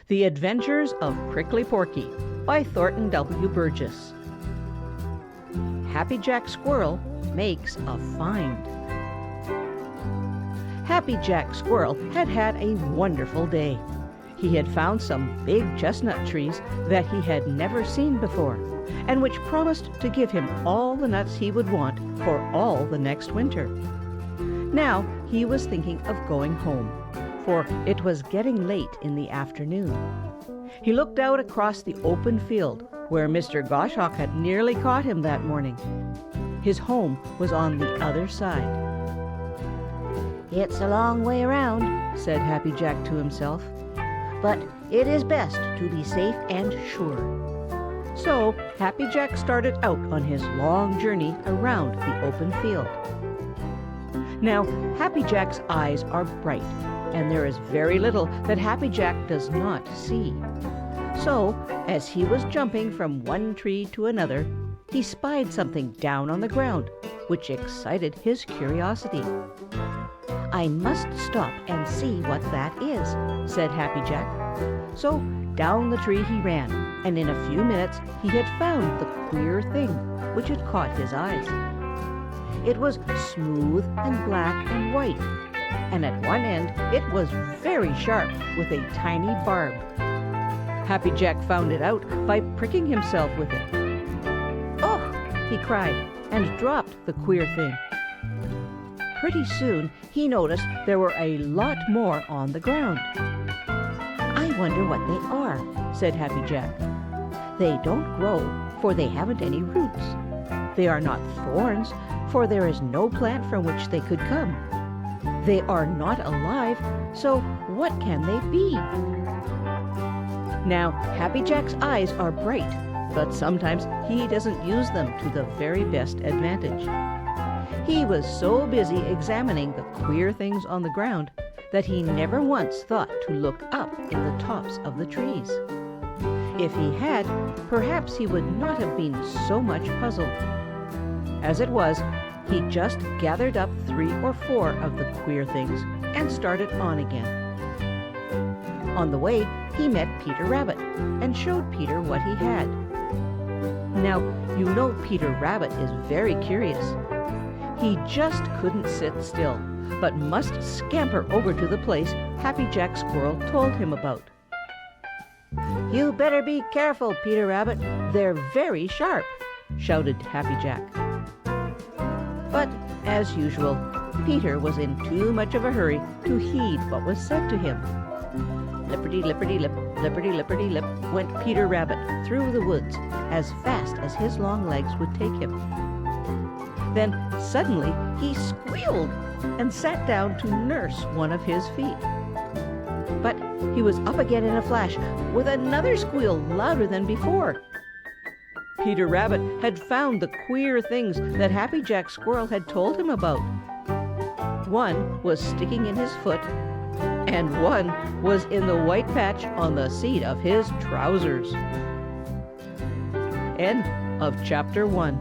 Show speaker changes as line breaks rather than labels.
The Adventures of Prickly Porky by Thornton W. Burges. Happy Jack Squirrel makes a find. Happy Jack Squirrel had had a wonderful day. He had found some big chestnut trees that he had never seen before, and which promised to give him all the nuts he would want for all the next winter. Now he was thinking of going home, for it was getting late in the afternoon. He looked out across the open field where Mr. Goshawk had nearly caught him that morning. His home was on the other side.
"It's a long way around," said Happy Jack to himself, "but it is best to be safe and sure."
So Happy Jack started out on his long journey around the open field. Now, Happy Jack's eyes are bright, and there is very little that Happy Jack does not see. So, as he was jumping from one tree to another, he spied something down on the ground, which excited his curiosity.
"I must stop and see what that is," said Happy Jack.
So down the tree he ran, and in a few minutes he had found the queer thing which had caught his eyes. It was smooth and black and white, and at one end it was very sharp with a tiny barb. Happy Jack found it out by pricking himself with it. "Oh!" he cried, and dropped the queer thing. Pretty soon he noticed there were a lot more on the ground.
"I wonder what they are," said Happy Jack.
"They don't grow, for they haven't any roots. They are not thorns, for there is no plant from which they could come. They are not alive, so what can they be?" Now, Happy Jack's eyes are bright, but sometimes he doesn't use them to the very best advantage. He was so busy examining the queer things on the ground that he never once thought to look up in the tops of the trees. If he had, perhaps he would not have been so much puzzled. As it was, he just gathered up 3 or 4 of the queer things and started on again. On the way, he met Peter Rabbit and showed Peter what he had. Now, you know Peter Rabbit is very curious. He just couldn't sit still, but must scamper over to the place Happy Jack Squirrel told him about.
"You better be careful, Peter Rabbit.
"They're very sharp," shouted Happy Jack. But, as usual, Peter was in too much of a hurry to heed what was said to him. Lipperty-lipperty-lip, lipperty-lipperty-lip went Peter Rabbit through the woods as fast as his long legs would take him. Then suddenly he squealed and sat down to nurse one of his feet. But he was up again in a flash with another squeal louder than before. Peter Rabbit had found the queer things that Happy Jack Squirrel had told him about. One was sticking in his foot, and one was in the white patch on the seat of his trousers. End of Chapter 1.